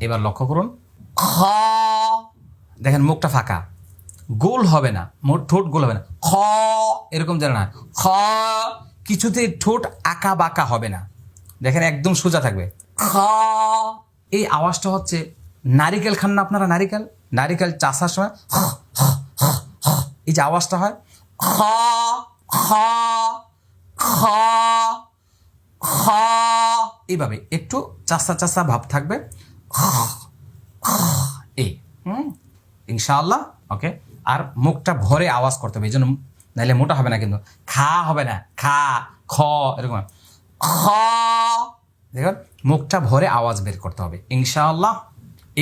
এবার লক্ষ্য করুন, খ, দেখেন মুখটা ফাঁকা, গোল হবে না, ঠোঁট গোল হবে না, খ এরকম যেন না, খ কিছুতেই ঠোঁট আঁকা বাঁকা হবে না, দেখেন একদম সোজা থাকবে, খ। এই আওয়াজটা হচ্ছে, নারিকেল খান না আপনারা, নারিকেল চাষার সময় এই যে আওয়াজটা হয়, খ খ খ খ, এইভাবে একটু চাষা ভাব থাকবে, এই ইনশাআল্লাহ। ওকে, আর মুখটা ভরে আওয়াজ করতে হবে, এই জন্য নাইলে মোটা হবে না, কিন্তু খা হবে না, খা খ এরকম, খ, দেখুন মুখটা ভরে আওয়াজ বের করতে হবে ইনশাআল্লাহ।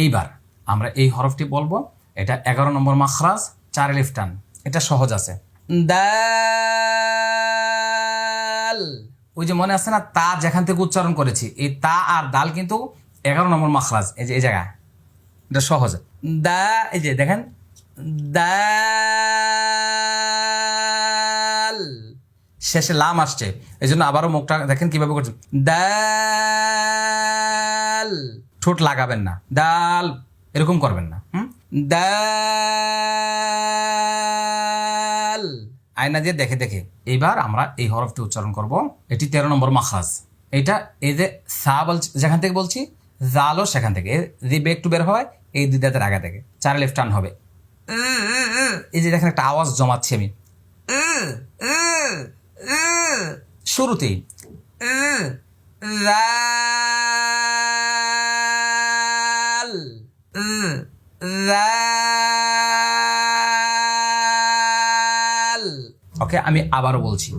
এইবার আমরা এই হরফটি বলবো, এটা 11 নম্বর মাখরাজ, 4 আলিফ টান, এটা সহজ আছে। দাল, ওই যে মনে আছে না, তা যেখান থেকে উচ্চারণ করেছি, এই তা আর দাল কিন্তু 11 নম্বর মাখরাজ, এই যে এই জায়গায়, এটা সহজ। দা, এই যে দেখেন দাল, শেষে লাম আসছে, এই জন্য আবারও মুখটা দেখেন কিভাবে করছে, দাল, ঠোঁট লাগাবেন না, দাল এরকম করবেন না, দাল, আয়না দিয়ে দেখে দেখে। এইবার আমরা এই হরফটি উচ্চারণ করব, এটি 13 নম্বর মাখরাজ। এটা এই যে সা বলছি, যেখান থেকে বলছি, জালও সেখান থেকে, রিবে একটু বের হয় এই দুই দাঁতের আগা থেকে, 4 আলিফ টান হবে। এই যে দেখেন একটা আওয়াজ জমাচ্ছি আমি শুরুতেই, জাল, জাল। ওকে, আমি আবারও বলছি,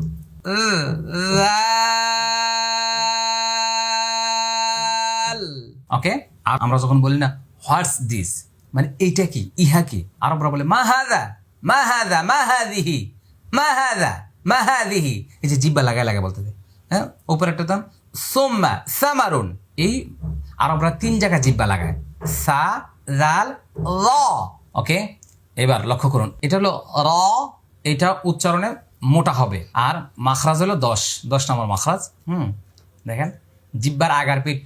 ওকে। আর আমরা যখন বলি না হোয়াটস দিস, মানে এইটা কি, ইহা কি, আরবরা বলে মাহাদা মাহাদা মাহাদিহি মাহাদা মাহাদিহি, এই যে জিব্বা লাগায় বলতে দেয়, হ্যাঁ, উপরে একটা দাম সোম্মা সামারুন, এই আরবরা 3 জায়গায় জিব্বা লাগায়, সা জাল র। ওকে, এবার লক্ষ্য করুন, এটা হলো র, এটা উচ্চারণে মোটা হবে, আর মাখরাজ হলো 10 নম্বর মাখরাজ। দেখেন জিব্বার আগার পিঠ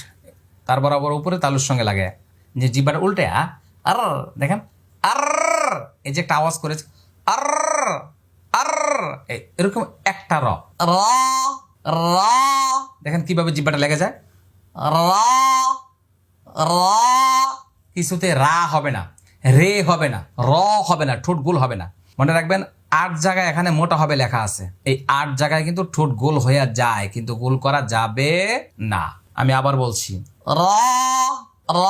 তার বরাবর উপরে তালুর সঙ্গে লাগে, যে জিব্বাটা উল্টে আর, দেখেন আর, এই যে একটা আওয়াজ করেছে আর আর, এরকম একটা র, র র, দেখেন কিভাবে জিব্বাটা লেগে যায়, র র, কিছুতে রা হবে না, রে হবে না, র হবে না, ঠোঁট গোল হবে না। মনে রাখবেন 8 জায়গায় এখানে মোটা হবে লেখা আছে, এই 8 জায়গায় কিন্তু ঠোঁট গোল হয়ে যায়, কিন্তু গোল করা যাবে না। আমি আবার বলছি, র র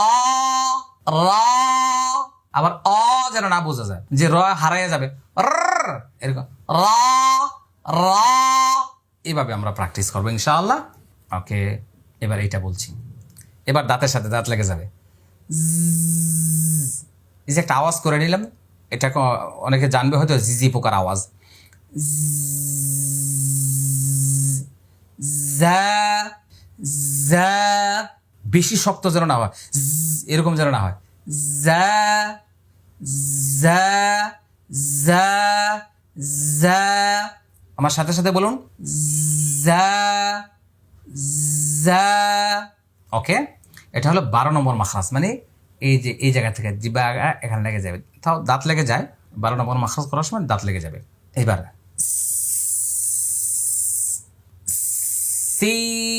র, আবার অ যেন না বোঝা যায়, যে র হারাইয়া যাবে, এরকম র র, এইভাবে আমরা প্র্যাকটিস করবো ইনশাআল্লাহ। ওকে, এবার এইটা বলছি, এবার দাঁতের সাথে দাঁত লেগে যাবে, এই যে একটা আওয়াজ করে নিলাম, এটা অনেকে জানবে হয়তো, জিজি পোকার আওয়াজ, বেশি শক্ত যেন না হয়, এরকম যেন না হয়, আমার সাথে সাথে বলুন, ওকে। এটা হলো 12 নম্বর মাখরাজ, মানে এই যে এই জায়গা থেকে জিব্বা এখানে লেগে যাবে, তাও দাঁত লেগে যায়, 12 নম্বর মাখরাজ করার সময় দাঁত লেগে যাবে। এবার সিন,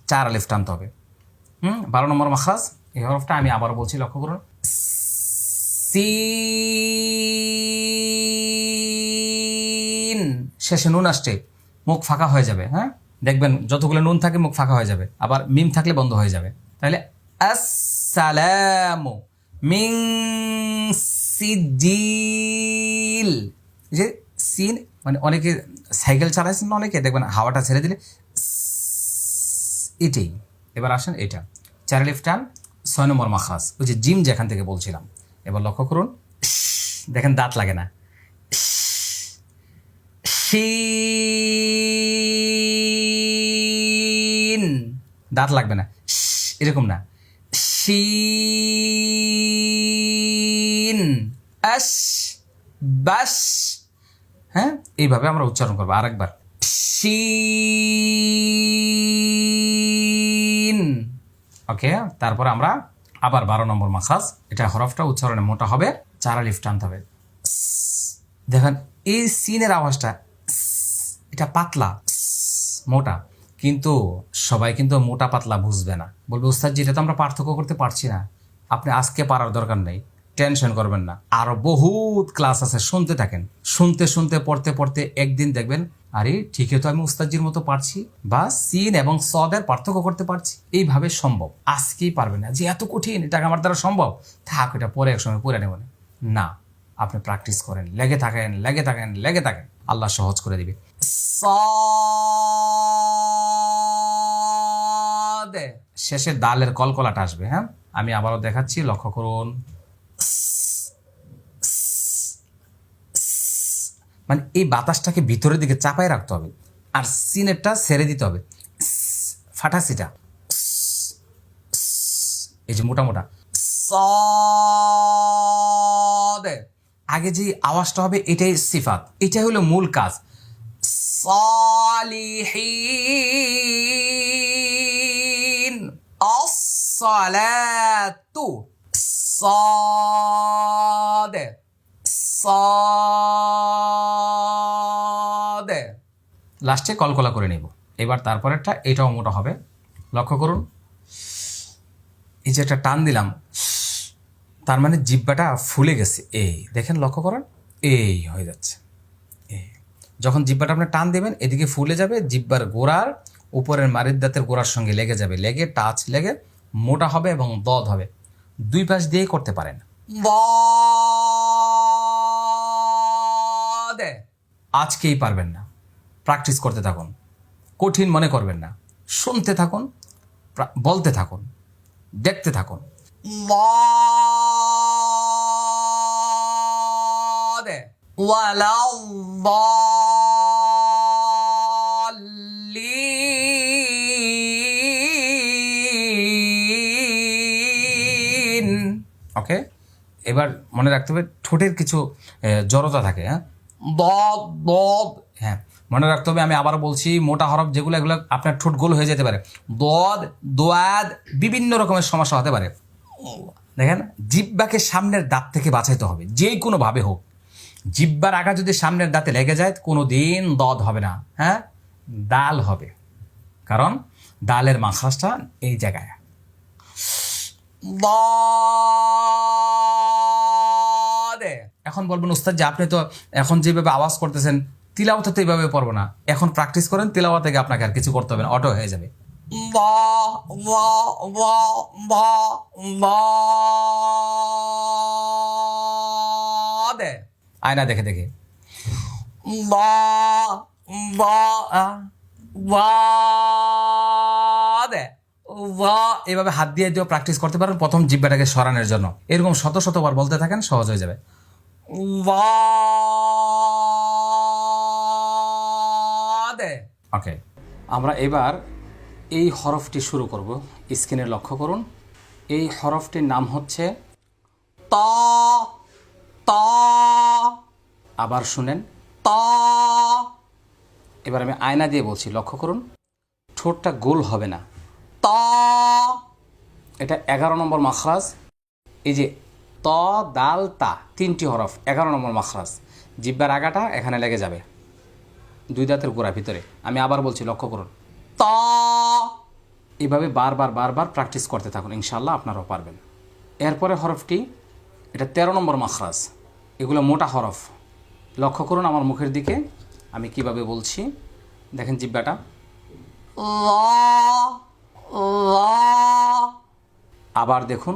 4 আলিফ টানতে হবে, 12 নম্বর মাখরাজ। এই হরফটা আমি আবার বলছি, লক্ষ্য করুন, সিন, শেষে নুন আসছে, মুখ ফাঁকা হয়ে যাবে, হ্যাঁ, দেখবেন যতগুলো নুন থাকে মুখ ফাঁকা হয়ে যাবে, আবার মিম থাকলে বন্ধ হয়ে যাবে। তাহলে আসসালামু মিন সিজিল, যে সিন, মানে অনেকে সাইকেল চালাইছেন না, অনেকে দেখবেন হাওয়াটা ছেড়ে দিলে এটাই। এবার আসেন এটা 4 আলিফ টান, 6 নম্বর মাখরাজ, ওই যে জিম যেখান থেকে বলছিলাম। এবার লক্ষ্য করুন, দেখেন দাঁত লাগে না, শিন, দাঁত লাগবে না, এরকম না, শিন, আশ বাস, হ্যাঁ, এইভাবে আমরা উচ্চারণ করবো। আরেকবার, শিন, ওকে, তারপরে আমরা আবার 12 নম্বর মাখরাজ, এটা হরফটা উচ্চারণে মোটা হবে, 4 আলিফ টানতে হবে। দেখেন এই সিনের আওয়াজটা এটা পাতলা মোটা, কিন্তু সবাই কিন্তু মোটা পাতলা বুঝবে না, বলবে উস্তাদ জি এটা তো আমরা পার্থক্য করতে পারছি না। আপনি আজকে পারার দরকার নেই, টেনশন করবেন না, আরো বহুত ক্লাস আছে, শুনতে থাকেন, শুনতে শুনতে পড়তে পড়তে একদিন দেখবেন আরে ঠিকই তো আমি উস্তাদজির মতো পারছি, বা সিন এবং সদের পার্থক্য করতে পারছি। এইভাবে সম্ভব, আজকেই পারবেন না যে এত কঠিন, এটা আমার দ্বারা সম্ভব, থাক এটা পরে এক সময় পড়ে নেবেন না। আপনি প্র্যাকটিস করেন, লেগে থাকেন লেগে থাকেন লেগে থাকেন, আল্লাহ সহজ করে দিবে। শেষে দালের কলকলাটা আসবে। হ্যাঁ, আমি আবারও দেখাচ্ছি, লক্ষ্য করুন। মানে এই বাতাসটাকে ভিতরের দিকে চাপায় রাখতে হবে, আর সিনেরটা ছেড়ে দিতে হবে, ফাটাসিটা। এই যে মোটা মোটা আগে যে আওয়াজটা হবে এটাই সিফাত, এটাই হলো মূল কাজ। সালিহিন আসসালাতু সাদ সাদ, লাস্টে কলকলা করে নিব। এবার তারপরেরটা এটাও মোটা হবে, লক্ষ্য করুন। এই যে একটা টান দিলাম, তার মানে জিহ্বাটা ফুলে গেছে, এই দেখেন লক্ষ্য করেন, এই হয়ে যাচ্ছে। এই যখন জিহ্বাটা আপনি টান দেবেন এদিকে ফুলে যাবে, জিহ্বার গোড়ার উপরের মারির দাঁতের গোড়ার সঙ্গে লেগে যাবে, লেগে টাচ লেগে মোটা হবে এবং দদ হবে। দুই পাশ দিয়েই করতে পারেন। আজকেই পারবেন না, প্র্যাকটিস করতে থাকুন, কঠিন মনে করবেন না, শুনতে থাকুন, বলতে থাকুন, দেখতে থাকুন। ওকে, এবার মনে রাখতে হবে ঠোঁটের কিছু জড়তা থাকে। হ্যাঁ, হ্যাঁ মনে রাখতে হবে, আমি আবার বলছি, মোটা হরফ যেগুলো এগুলো আপনার ঠোঁট গোল হয়ে যেতে পারে, দদ দোয়াদ বিভিন্ন রকমের সমস্যা হতে পারে। দেখেন জিহ্বাকে সামনের দাঁত থেকে বাঁচাইতে হবে, যে কোনো ভাবে হোক। জিহ্বার আগা যদি সামনের দাঁতে লেগে যায় কোনো দিন দদ হবে না, হ্যাঁ দাল হবে, কারণ দালের মাখরাজটা এই জায়গায়। এখন বলবেন উস্তাদ যে আপনি তো এখন যেভাবে আওয়াজ করতেছেন তিলাওয়াতে তো এইভাবে পড়বো না, এখন প্র্যাকটিস করেন, তিলাওয়া থেকে আপনাকে আর কিছু করতে হবে না, অটো হয়ে যাবে। আয়না দেখে দেখে এভাবে হাত দিয়ে দিয়েও প্র্যাকটিস করতে পারেন প্রথম জিহ্বাটাকে সরানোর জন্য। এরকম শত শতবার বলতে থাকেন, সহজ হয়ে যাবে। ওকে, আমরা এবার এই হরফটি শুরু করব। স্ক্রিনে লক্ষ্য করুন, এই হরফটির নাম হচ্ছে ত। ত, আবার শুনেন ত। এবার আমি আয়না দিয়ে বলছি, লক্ষ্য করুন, ঠোঁটটা গোল হবে না, ত। এটা 11 নম্বর মাখরাজ। এই যে ত দাল তা তিনটি হরফ, 11 নম্বর মাখরাজ। জিহ্বার আগাটা এখানে লেগে যাবে, দুই দাঁতের গোড়া ভিতরে। আমি আবার বলছি, লক্ষ্য করুন, ত। এভাবে বারবার বারবার প্র্যাকটিস করতে থাকুন, ইনশাল্লাহ আপনারাও পারবেন। এরপরে হরফটি, এটা 13 নম্বর মাখরাজ। এগুলো মোটা হরফ, লক্ষ্য করুন আমার মুখের দিকে, আমি কিভাবে বলছি, দেখেন জিহ্বাটা, আবার দেখুন,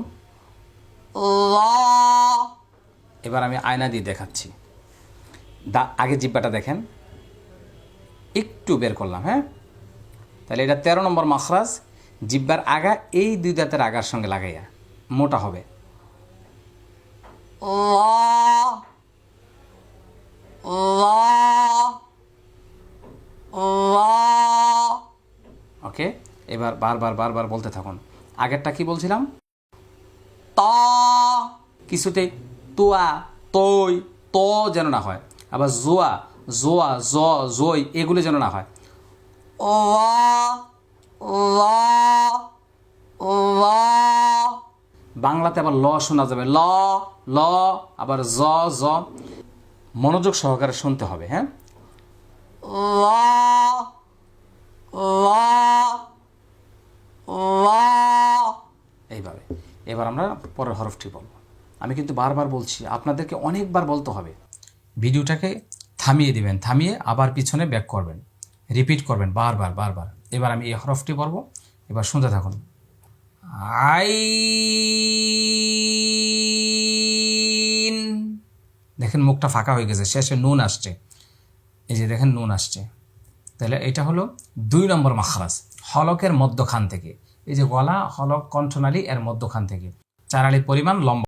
এবার আমি আয়না দিয়ে দেখাচ্ছি। আগে জিহ্বাটা দেখেন, একটু বের করলাম। হ্যাঁ, তাহলে এটা 13 নম্বর মাখরাজ। জিহ্বার আগা এই দুই দাঁতের আগার সঙ্গে লাগাইয়া মোটা হবে। ওকে, এবার বারবার বারবার বলতে থাকুন। আগেরটা কি বলছিলাম, ত, কিছুতেই তোয়া তৈ ত যেন না হয়, আবার জোয়া জোয়া জ জই এগুলো যেন না হয়। বাংলাতে আবার ল শোনা যাবে, ল ল, আবার জ জ। মনোযোগ সহকারে শুনতে হবে, হ্যাঁ। ল ল ল, এইভাবে। এবার আমরা পরের হরফটি বলবো। আমি কিন্তু বারবার বলছি, আপনাদেরকে অনেকবার বলতে হবে। ভিডিওটাকে থামিয়ে দিবেন, থামিয়ে আবার পিছনে ব্যাক করবেন, রিপিট করবেন বারবার বারবার। এবার আমি এই হরফটি বলবো, এবার শুনতে থাকুন। আইন। দেখেন মুখটা ফাঁকা হয়ে গেছে, শেষে নুন আসছে, এই যে দেখেন নুন আসছে। তাহলে এটা হলো 2 নম্বর মাখরাজ, হলকের মধ্যখান থেকে। এই যে গলা, হলক, কণ্ঠনালী এর মধ্যখান থেকে 4 আলির পরিমাণ লম্বা।